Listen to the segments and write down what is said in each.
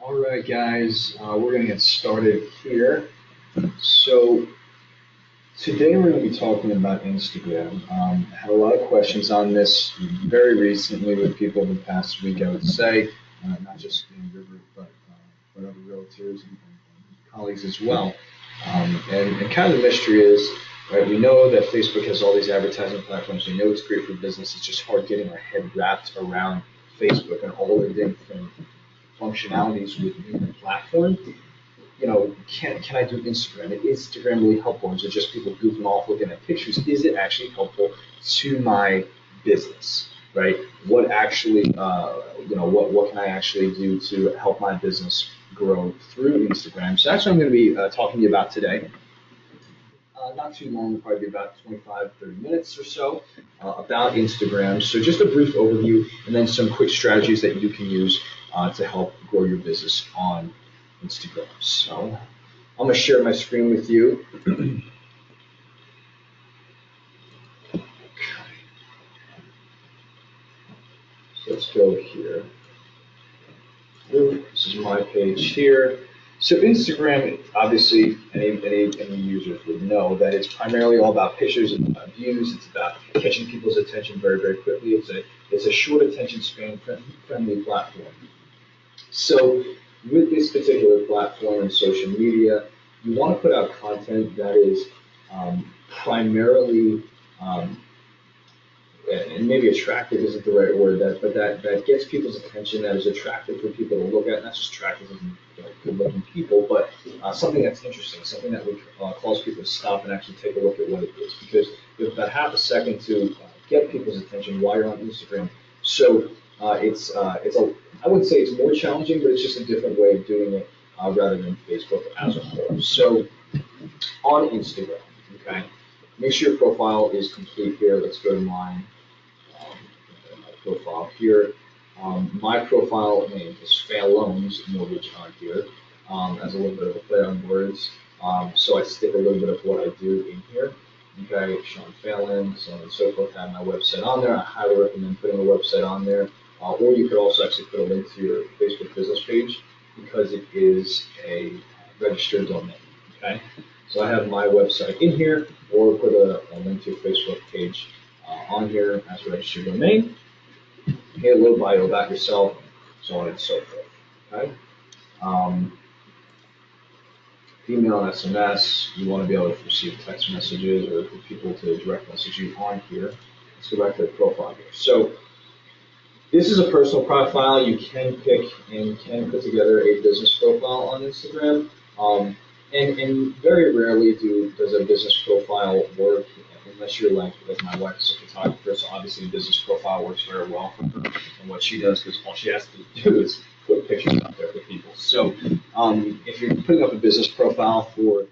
All right, guys, we're going to get started here. So, today we're going to be talking about Instagram. Had a lot of questions on this very recently with people the past week, I would say, not just in your group, but other realtors and colleagues as well. And kind of the mystery is, right, we know that Facebook has all these advertising platforms. We know it's great for business. It's just hard getting our head wrapped around Facebook and all the different functionalities within the platform. Can I do Instagram? Is Instagram really helpful? Is it just people goofing off looking at pictures? Is it actually helpful to my business? Right? What actually, what can I actually do to help my business grow through Instagram? So that's what I'm going to be talking to you about today. Not too long, probably about 25, 30 minutes or so about Instagram. So just a brief overview and then some quick strategies that you can use to help grow your business on Instagram. So I'm going to share my screen with you. So let's go here. This is my page here. So Instagram, obviously, any users would know that it's primarily all about pictures and views. It's about catching people's attention very, very quickly. It's a short attention span friendly platform. So with this particular platform and social media, you want to put out content that is primarily and maybe attractive isn't the right word, but that gets people's attention, that is attractive for people to look at, not just attractive as good-looking people, but something that's interesting, something that would cause people to stop and actually take a look at what it is, because you have about half a second to get people's attention while you're on Instagram. So I wouldn't say it's more challenging, but it's just a different way of doing it rather than Facebook as a whole. So on Instagram, okay, make sure your profile is complete here. Let's go to mine. My profile here. My profile name is Falones Mortgage on here, as a little bit of a play on words. So I stick a little bit of what I do in here. Okay, Sean Fallon, so on and so forth. I have my website on there. I highly recommend putting a website on there. Or you could also actually put a link to your Facebook business page because it is a registered domain. Okay, so I have my website in here, or put a link to your Facebook page on here as a registered domain. Get a little bio about yourself, so on and so forth. Okay. Um, Email and SMS, you want to be able to receive text messages or for people to direct message you on here. Let's go back to the profile here. So this is a personal profile. You can pick and can put together a business profile on Instagram. And very rarely does a business profile work unless you're like my wife is a photographer, so obviously a business profile works very well for her and what she does because all she has to do is put pictures out there for people. So if you're putting up a business profile for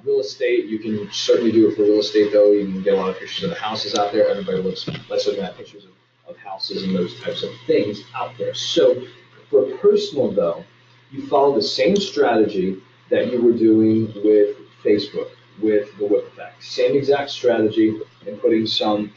real estate, you can certainly do it for real estate though. You can get a lot of pictures of the houses out there. Everybody likes looking at pictures of houses and those types of things out there. So for personal though, you follow the same strategy that you were doing with Facebook, with the whip effect. Same exact strategy and putting some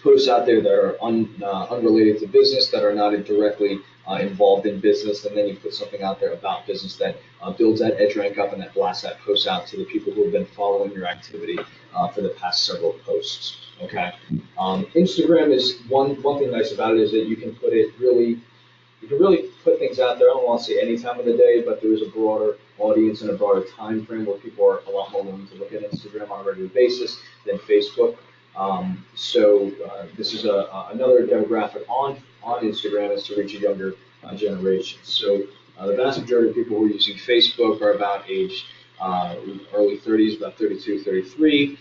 posts out there that are unrelated to business, that are not directly involved in business, and then you put something out there about business that builds that edge rank up and that blasts that post out to the people who have been following your activity for the past several posts. Okay. Instagram is one thing nice about it is that you can really put things out there. I don't want to say any time of the day, but there is a broader audience and a broader time frame where people are a lot more willing to look at Instagram on a regular basis than Facebook. This is another demographic on Instagram is to reach a younger generation. So the vast majority of people who are using Facebook are about age early 30s, about 32, 33,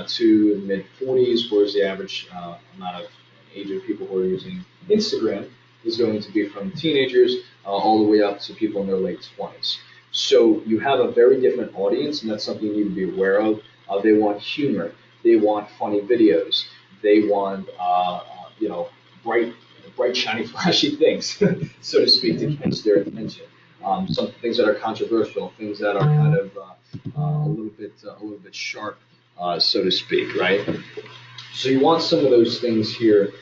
to mid 40s, whereas the average amount of age of people who are using Instagram is going to be from teenagers all the way up to people in their late 20s. So you have a very different audience, and that's something you need to be aware of. They want humor. They want funny videos. They want, bright, shiny, flashy things, so to speak, to catch their attention. Some things that are controversial, things that are kind of a little bit sharp, so to speak, right? So you want some of those things here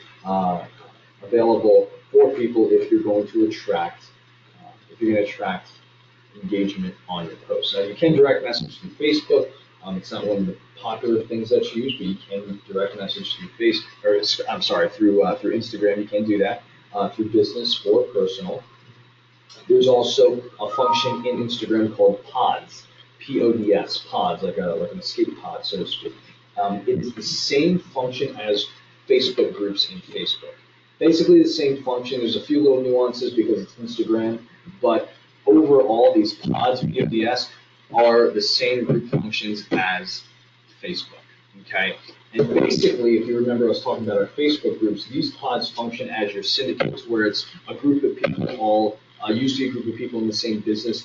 available for people if you're going to attract you're going to attract engagement on your posts. Now, you can direct message through Facebook. It's not one of the popular things that you use, but you can direct message through through Instagram. You can do that through business or personal. There's also a function in Instagram called Pods, Pods, pods, like an escape pod, so to speak. It is the same function as Facebook groups in Facebook. Basically the same function. There's a few little nuances because it's Instagram, but overall these pods, PODs, are the same group functions as Facebook. Okay, and basically, if you remember, I was talking about our Facebook groups. These pods function as your syndicates, where it's a group of people all usually a group of people in the same business,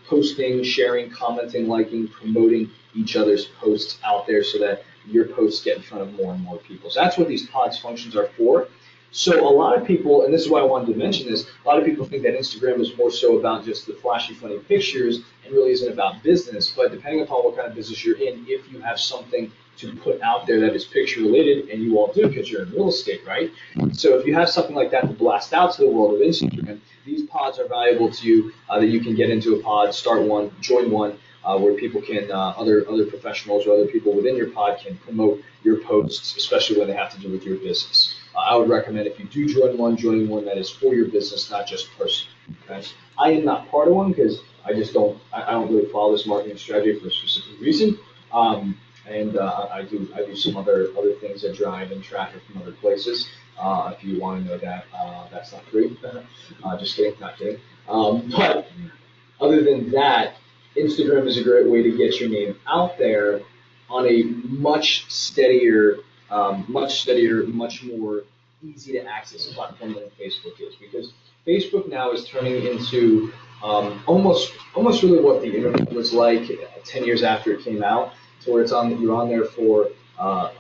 posting, sharing, commenting, liking, promoting each other's posts out there so that your posts get in front of more and more people. So that's what these pods functions are for. So a lot of people, and this is why I wanted to mention this, a lot of people think that Instagram is more so about just the flashy, funny pictures and really isn't about business. But depending upon what kind of business you're in, if you have something to put out there that is picture related, and you all do because you're in real estate, right? So if you have something like that to blast out to the world of Instagram, these pods are valuable to you, that you can get into a pod, start one, join one, where people can, other professionals or other people within your pod can promote your posts, especially when they have to do with your business. I would recommend if you do joining one that is for your business, not just personal. Okay? I am not part of one because I don't really follow this marketing strategy for a specific reason. I do some other things that drive in traffic from other places. If you want to know that, that's not free. Just kidding, not kidding. But other than that, Instagram is a great way to get your name out there on a much steadier, much more easy to access platform than Facebook is, because Facebook now is turning into almost really what the internet was like 10 years after it came out, to where you're on there for a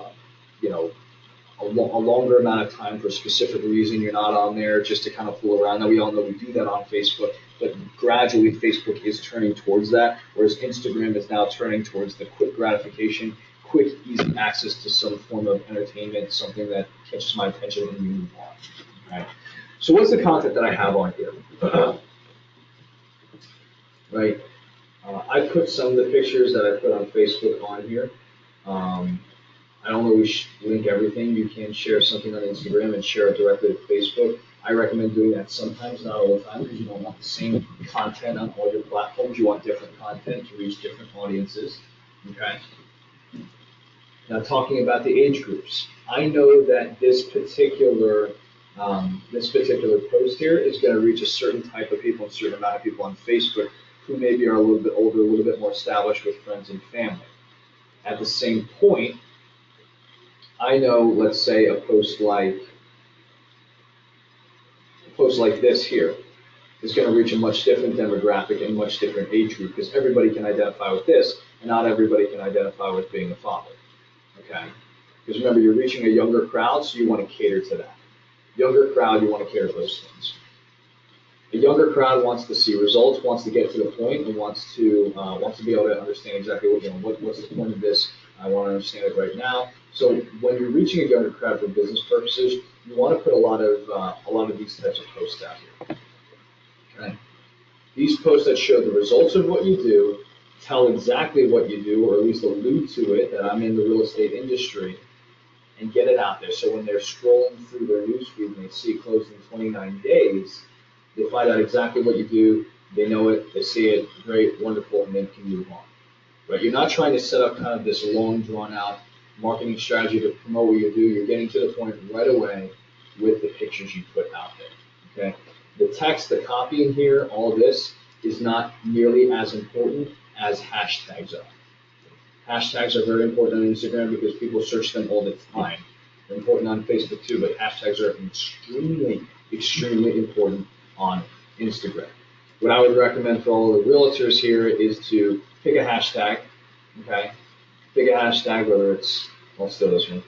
longer amount of time for a specific reason. You're not on there just to kind of fool around. Now we all know we do that on Facebook, but gradually Facebook is turning towards that, whereas Instagram is now turning towards the quick gratification, quick, easy access to some form of entertainment, something that catches my attention and you move on. Right? So what's the content that I have on here? Right? I put some of the pictures that I put on Facebook on here. I don't always link everything. You can share something on Instagram and share it directly to Facebook. I recommend doing that sometimes, not all the time, because you don't want the same content on all your platforms. You want different content to reach different audiences. Okay. Now, talking about the age groups, I know that this particular post here is going to reach a certain type of people, a certain amount of people on Facebook who maybe are a little bit older, a little bit more established with friends and family. At the same point, I know, let's say, a post like this here is going to reach a much different demographic and much different age group, because everybody can identify with this, and not everybody can identify with being a father. Okay? Because remember, you're reaching a younger crowd, so you want to cater to that. Younger crowd, you want to cater to those things. A younger crowd wants to see results, wants to get to the point, and wants to be able to understand exactly what's the point of this. I want to understand it right now. So when you're reaching a younger crowd for business purposes, you want to put a lot of these types of posts out here. Okay? These posts that show the results of what you do, tell exactly what you do, or at least allude to it, that I'm in the real estate industry, and get it out there. So when they're scrolling through their newsfeed and they see it closed in 29 days, they find out exactly what you do, they know it, they see it, great, wonderful, and then can move on. Right? You're not trying to set up kind of this long, drawn-out marketing strategy to promote what you do. You're getting to the point right away with the pictures you put out there. Okay? The text, the copy in here, all of this is not nearly as important as hashtags are. Hashtags are very important on Instagram because people search them all the time. They're important on Facebook too, but hashtags are extremely, extremely important on Instagram. What I would recommend for all the realtors here is to pick a hashtag, okay? Pick a hashtag, whether it's, I'll steal this one.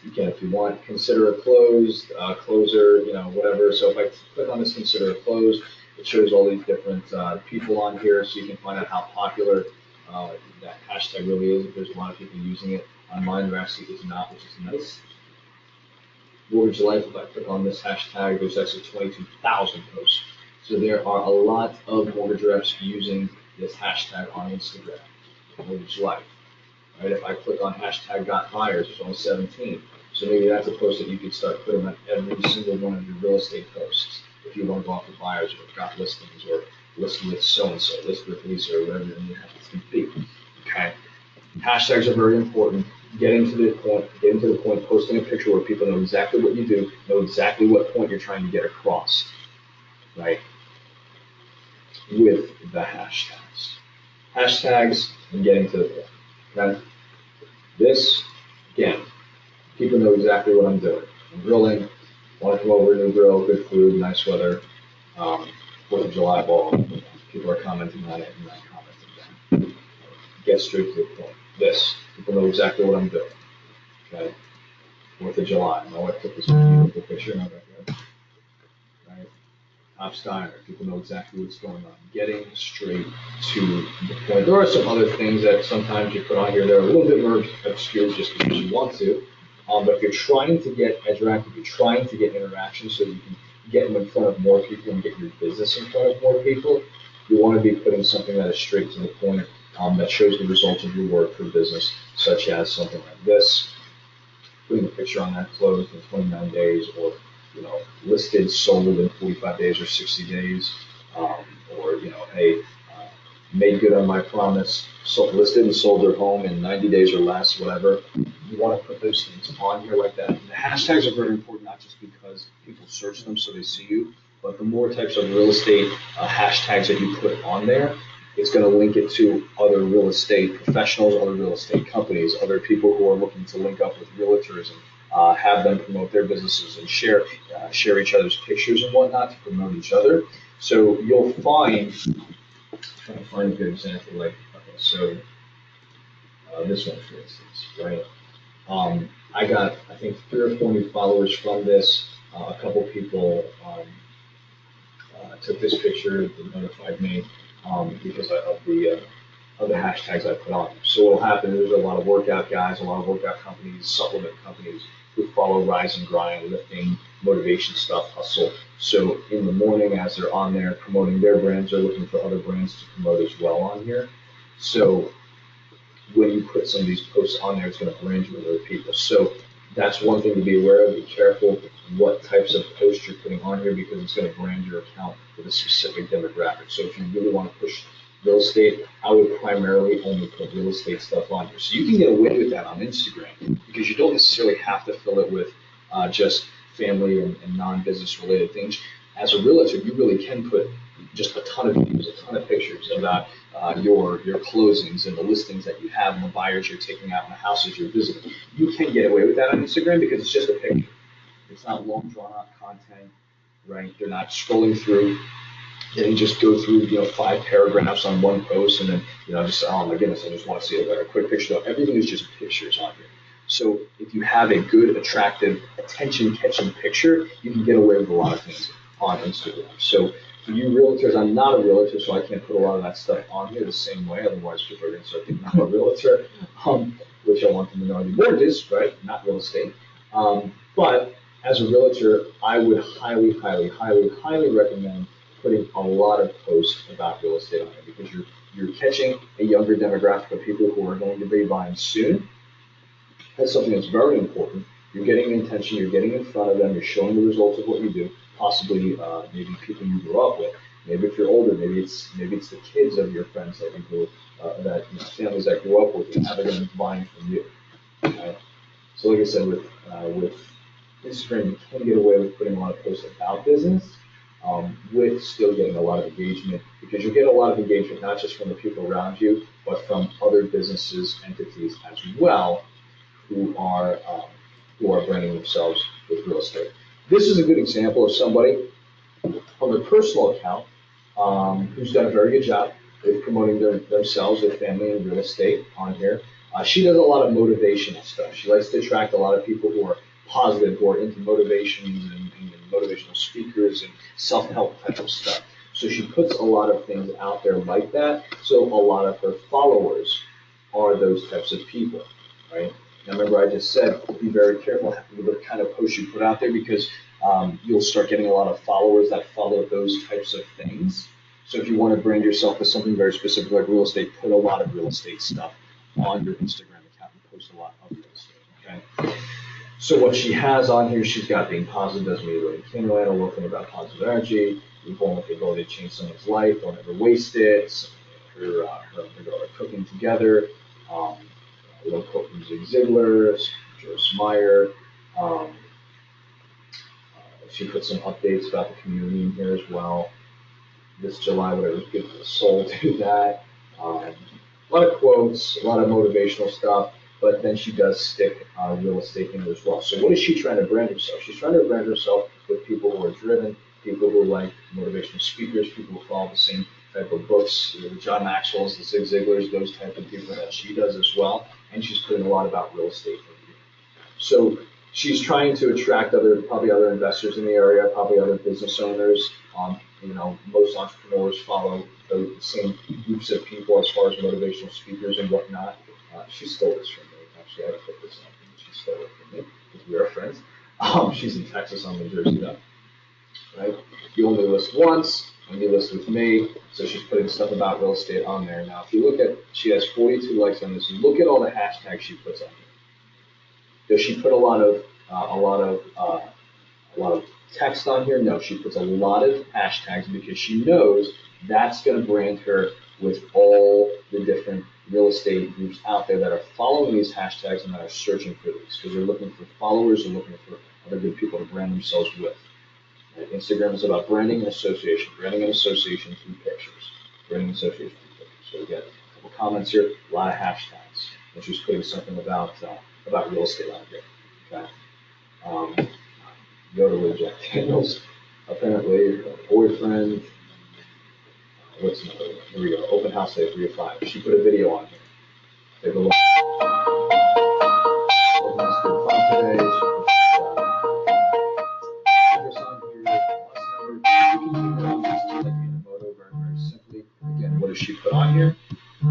You can if you want. Consider a closed, closer, whatever. So if I click on this, consider a closed, it shows all these different people on here, so you can find out how popular that hashtag really is. If there's a lot of people using it. On mine, there actually is not, which is nice. Mortgage Life, if I click on this hashtag, there's actually 22,000 posts. So there are a lot of mortgage reps using this hashtag on Instagram, Mortgage Life. Right? If I click on hashtag got buyers, there's only 17. So maybe that's a post that you could start putting on every single one of your real estate posts. If you want to go after buyers or got listings or list with so-and-so, list with Lisa or whatever you have to be. Okay. Hashtags are very important. Getting to the point, posting a picture where people know exactly what you do, know exactly what point you're trying to get across, right? With the hashtags. Hashtags and getting to the point. Okay? This, again, people know exactly what I'm doing. I'm grilling, want to come over to a new grill, good food, nice weather, 4th of July ball. People are commenting on it and I'm commenting back. Get straight to the point. This, people know exactly what I'm doing. Okay? 4th of July. My wife took this beautiful picture in our backyard. Right? Top Steiner. People know exactly what's going on. Getting straight to the point. There are some other things that sometimes you put on here that are a little bit more obscure just because you want to. But if you're trying to get interactive, you're trying to get interaction so you can get them in front of more people and get your business in front of more people, you want to be putting something that is straight to the point, that shows the results of your work for business, such as something like this, putting a picture on that closed in 29 days, or listed, sold in 45 days or 60 days, or hey, made good on my promise, listed and sold their home in 90 days or less, whatever. You want to put those things on here like that. And the hashtags are very important, not just because people search them so they see you, but the more types of real estate hashtags that you put on there, it's going to link it to other real estate professionals, other real estate companies, other people who are looking to link up with realtors and have them promote their businesses and share each other's pictures and whatnot to promote each other. So you'll find, trying to find a good example, like, okay, so this one, for instance, right? I got, I think, 3 or 4 new followers from this. A couple people took this picture, they notified me because of the hashtags I put on. So what'll happen is there's a lot of workout guys, a lot of workout companies, supplement companies who follow Rise and Grind, lifting, motivation stuff, hustle. So in the morning, as they're on there promoting their brands, they're looking for other brands to promote as well on here. So when you put some of these posts on there, it's going to brand you with other people. So that's one thing to be aware of. Be careful what types of posts you're putting on here because it's going to brand your account with a specific demographic. So if you really want to push real estate, I would primarily only put real estate stuff on here. So you can get away with that on Instagram because you don't necessarily have to fill it with just family and non-business related things. As a realtor, you really can put just a ton of videos, a ton of pictures about your closings and the listings that you have and the buyers you're taking out and the houses you're visiting. You can get away with that on Instagram because it's just a picture. It's not long drawn out content, right? They're not scrolling through. They just go through 5 paragraphs on one post and then just, oh my goodness, I just want to see a quick picture. Everything is just pictures on here. So if you have a good, attractive, attention-catching picture, you can get away with a lot of things on Instagram. So for you realtors, I'm not a realtor, so I can't put a lot of that stuff on here the same way. Otherwise, people are going to start thinking I'm a realtor, which I want them to know I do mortgages, right? Not real estate. But as a realtor, I would highly, highly, highly, highly recommend putting a lot of posts about real estate on it because you're catching a younger demographic of people who are going to be buying soon. That's something that's very important. You're getting attention, you're getting in front of them, you're showing the results of what you do, possibly maybe people you grew up with. Maybe if you're older, maybe it's the kids of your friends that you grew families that grew up with you, how they're going to be buying from you. Okay? So like I said, with Instagram, you can get away with putting a lot of posts about business, with still getting a lot of engagement because you get a lot of engagement not just from the people around you, but from other businesses, entities as well, who are branding themselves with real estate. This is a good example of somebody on their personal account who's done a very good job with promoting themselves, their family, and real estate on here. She does a lot of motivational stuff. She likes to attract a lot of people who are positive, who are into motivations and motivational speakers and self-help type of stuff. So she puts a lot of things out there like that. So a lot of her followers are those types of people, right? Now remember, I just said be very careful with the kind of posts you put out there because you'll start getting a lot of followers that follow those types of things. So if you want to brand yourself as something very specific like real estate, put a lot of real estate stuff on your Instagram account and post a lot of real estate. Okay. So what she has on here, she's got being positive doesn't mean really accumulate, a little thing about positive energy, you're born with the ability to change someone's life, don't ever waste it, her and her daughter cooking together, um, a little quote from Zig Ziglar, Joyce Meyer. Um, she put some updates about the community in here as well. This July, whatever's good for the soul, do that. A lot of quotes, a lot of motivational stuff, but then she does stick real estate in there as well. So what is she trying to brand herself? She's trying to brand herself with people who are driven, people who like motivational speakers, people who follow the same type of books, the John Maxwell's, the Zig Ziglars, those type of people that she does as well. And she's putting a lot about real estate in here. So she's trying to attract probably other investors in the area, probably other business owners. Most entrepreneurs follow the same groups of people as far as motivational speakers and whatnot. She stole this from me. Actually, I put this up and she stole it from me because we are friends. She's in Texas, I'm in Jersey though. Right? You only list once, and you list with me, so she's putting stuff about real estate on there. Now, if you look at, she has 42 likes on this. Look at all the hashtags she puts on here. Does she put a lot of text on here? No, she puts a lot of hashtags because she knows that's going to brand her with all the different real estate groups out there that are following these hashtags and that are searching for these because they're looking for followers and looking for other good people to brand themselves with. Right? Instagram is about branding and association through pictures, branding and association through pictures. So we get a couple comments here, a lot of hashtags, and she's putting something about real estate on here. Okay. Yoda with Jack Daniels, apparently her boyfriend. What's another one? Here we go. Open house day 3 to 5. She put a video on here. Take a look. Open house 3 to 5 today. You can do around these two like in a photo very, very simply. Again, what does she put on here? A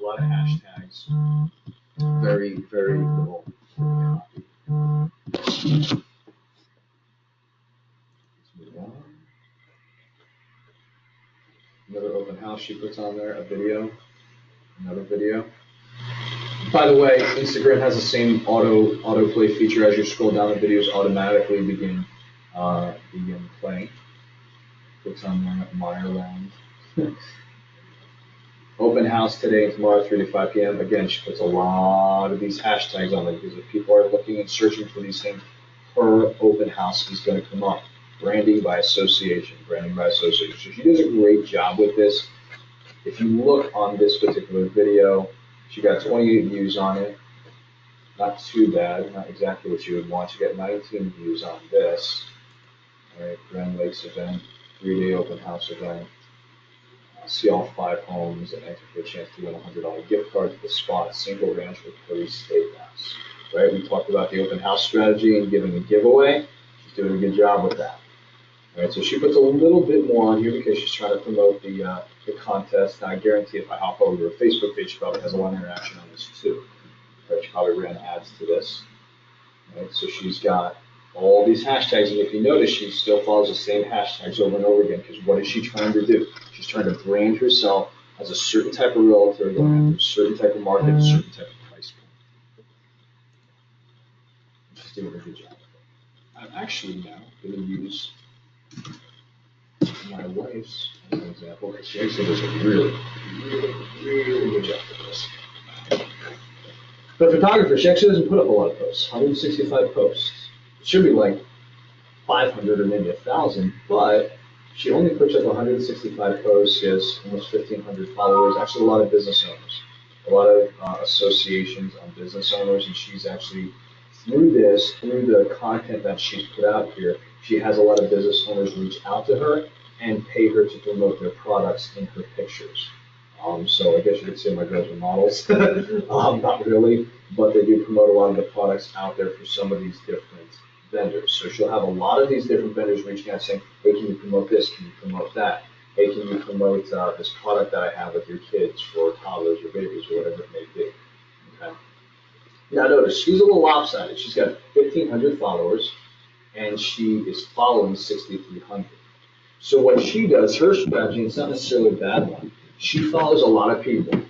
lot of hashtags. Very, very little copy. Another open house she puts on there, a video, another video. By the way, Instagram has the same autoplay feature as you scroll down. The videos automatically begin playing. Puts on there Meyerland. Open house today and tomorrow, 3 to 5 p.m. Again, she puts a lot of these hashtags on there because if people are looking and searching for these things, her open house is going to come up. Branding by association. So she does a great job with this. If you look on this particular video, she got 28 views on it. Not too bad, not exactly what you would want. She got 19 views on this. All right, Grand Lakes event, 3-day open house event. See all 5 homes and enter for a chance to win a $100 gift card to the spot, Single Ranch with Curry Steakhouse. Right, we talked about the open house strategy and giving a giveaway. She's doing a good job with that. All right, so she puts a little bit more on here because she's trying to promote the contest. Now, I guarantee if I hop over to her Facebook page, she probably has a lot of interaction on this too. Right, she probably ran ads to this. Right, so she's got all these hashtags, and if you notice, she still follows the same hashtags over and over again because what is she trying to do? She's trying to brand herself as a certain type of realtor, going after a certain type of market, a certain type of price point. She's doing a good job. I'm actually now going to use my wife's as an example because she actually does a really good job with this. The photographer, she actually doesn't put up a lot of posts, 165 posts. It should be like 500 or maybe 1,000, but she only puts up 165 posts. She has almost 1,500 followers. Actually, a lot of business owners, a lot of associations on business owners, and she's actually through the content that she's put out here, she has a lot of business owners reach out to her and pay her to promote their products in her pictures. So I guess you could say my girls are models. Not really, but they do promote a lot of the products out there for some of these different vendors. So she'll have a lot of these different vendors reaching out saying, hey, can you promote this? Can you promote that? Hey, can you promote this product that I have with your kids for toddlers or babies or whatever it may be? Okay. Now notice, she's a little lopsided. She's got 1,500 followers, and she is following 6,300. So what she does, her strategy, it's not necessarily a bad one. She follows a lot of people,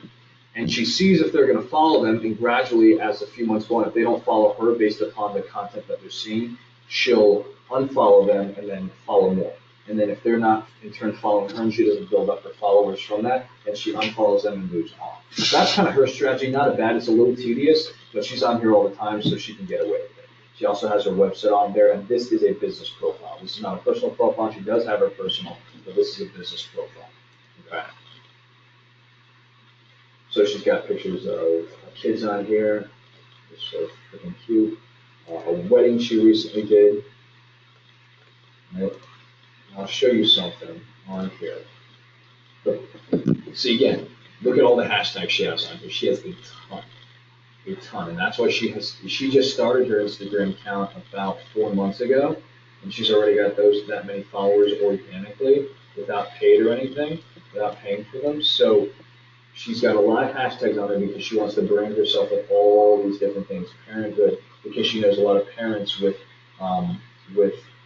and she sees if they're going to follow them, and gradually, as a few months go on, if they don't follow her based upon the content that they're seeing, she'll unfollow them and then follow more. And then if they're not in turn following her and she doesn't build up her followers from that, then she unfollows them and moves on. That's kind of her strategy. Not a bad. It's a little tedious, but she's on here all the time, so she can get away with it. She also has her website on there, and this is a business profile. This is not a personal profile. She does have her personal, but this is a business profile. Okay. So she's got pictures of kids on here. It's so freaking cute. A wedding she recently did. Right? I'll show you something on here. But, see again, look at all the hashtags she has on here. She has a ton, and that's why she just started her Instagram account about 4 months ago, and she's already got that many followers organically without paid or anything, without paying for them. So she's got a lot of hashtags on there because she wants to brand herself with all these different things. Parenthood, because she knows a lot of parents with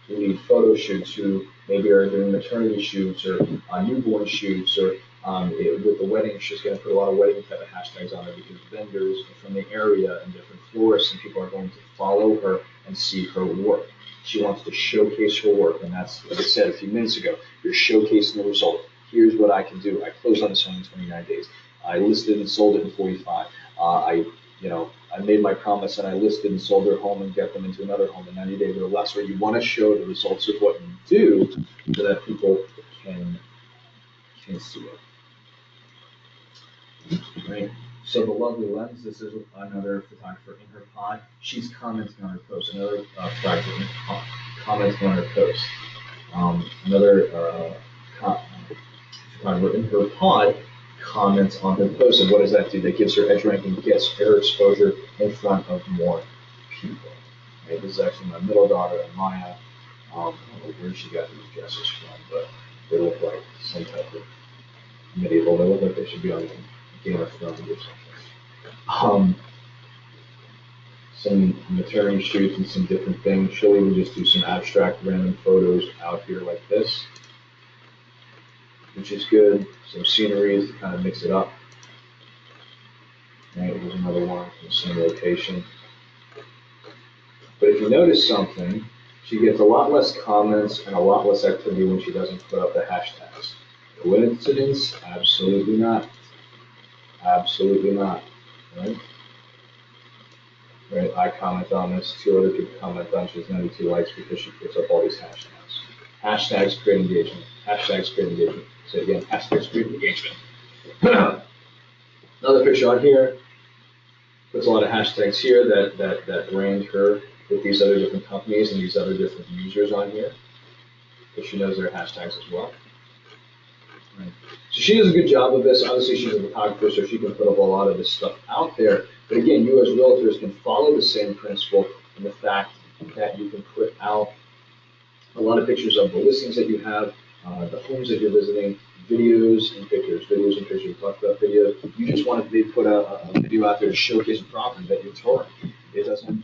lead photo shoots who maybe are doing maternity shoots or newborn shoots or with the wedding, she's going to put a lot of wedding type of hashtags on there because vendors from the area and different florists and people are going to follow her and see her work. She wants to showcase her work, and that's, like I said a few minutes ago, you're showcasing the result. Here's what I can do. I closed on this home in 29 days. I listed and sold it in 45. I made my promise and I listed and sold their home and get them into another home in 90 days or less. Where you want to show the results of what you do so that people can see it. Right? So the lovely lens. This is another photographer in her pod. She's commenting on her post. Another photographer commenting on her post. Another photographer in her pod comments on her post, and what does that do? That gives her edge ranking, gets her exposure in front of more people. Right? This is actually my middle daughter, Maya. I don't know where she got these dresses from, but they look like some type of medieval. They look like they should be on Game of Thrones or something. Some maternity shoots and some different things. She'll even just do some abstract random photos out here like this, which is good. Some sceneries to kind of mix it up. Right, here's another one from the same location. But if you notice something, she gets a lot less comments and a lot less activity when she doesn't put up the hashtags. Coincidence? Absolutely not. Absolutely not. Right? Right, I comment on this, 2 other people comment on, she has 92 likes because she puts up all these hashtags. Hashtags create engagement. Hashtags create engagement. So again, hashtags create engagement. Another picture on here. Puts a lot of hashtags here that brand her with these other different companies and these other different users on here. But she knows their hashtags as well. Right. So she does a good job of this. Obviously, she's a photographer, so she can put up a lot of this stuff out there. But again, you as realtors can follow the same principle in the fact that you can put out a lot of pictures of the listings that you have, the homes that you're visiting, videos and pictures. Videos and pictures. We talked about video. You just want to put a video out there to showcase a property that you're touring. It doesn't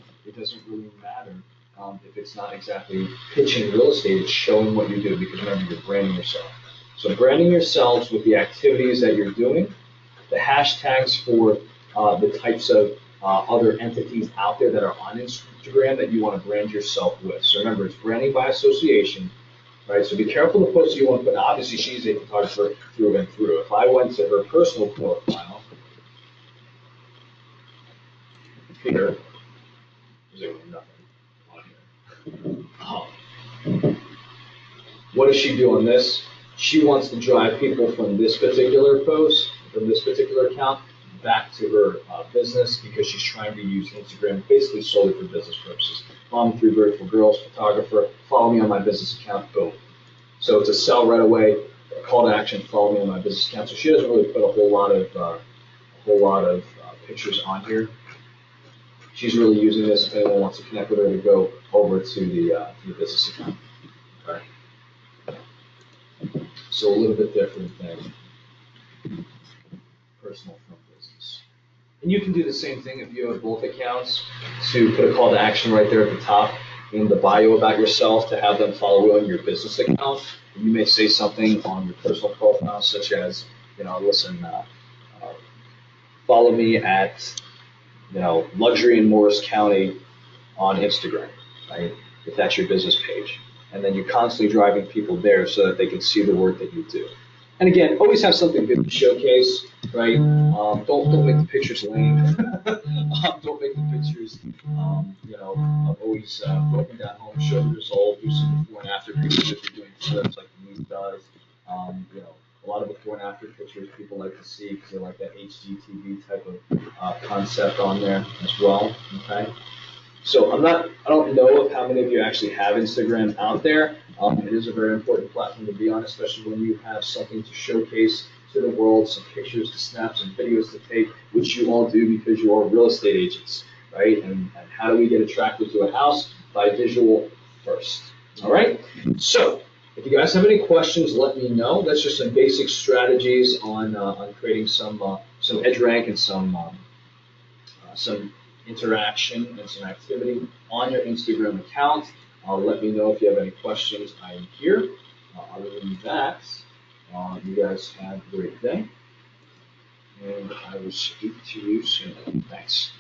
really matter if it's not exactly pitching real estate. It's showing what you do because remember you're branding yourself. So branding yourselves with the activities that you're doing, the hashtags for the types of other entities out there that are on Instagram that you want to brand yourself with. So remember, it's branding by association, right? So be careful the posts you want to put. Obviously, she's a photographer through and through. If I went to her personal profile, here, there's nothing on here. What does she do on this? She wants to drive people from this particular post, from this particular account, back to her business because she's trying to use Instagram basically solely for business purposes. Follow me through Beautiful Girls, photographer, follow me on my business account, boom. So it's a sell right away, a call to action, follow me on my business account. So she doesn't really put a whole lot of pictures on here. She's really using this if anyone wants to connect with her to go over to the business account. Okay. So a little bit different than personal from business. And you can do the same thing if you have both accounts to put a call to action right there at the top in the bio about yourself to have them follow you on your business account. You may say something on your personal profile, such as, listen, uh, follow me at, Luxury in Morris County on Instagram, right? If that's your business page. And then you're constantly driving people there so that they can see the work that you do. And again, always have something good to showcase, right? Don't make the pictures lame. Don't make the pictures, of always broken down home, show the result, do some before and after pictures if you're doing flips like the news does. A lot of before and after pictures people like to see because they like that HGTV type of concept on there as well. Okay. So I don't know of how many of you actually have Instagram out there. It is a very important platform to be on, especially when you have something to showcase to the world, some pictures to snap, some videos to take, which you all do because you are real estate agents, right? And how do we get attracted to a house? By visual first. All right? So if you guys have any questions, let me know. That's just some basic strategies on creating some edge rank and some interaction and some activity on your Instagram account. Let me know if you have any questions. I am here. Other than that, you guys have a great day, and I will speak to you soon. Thanks.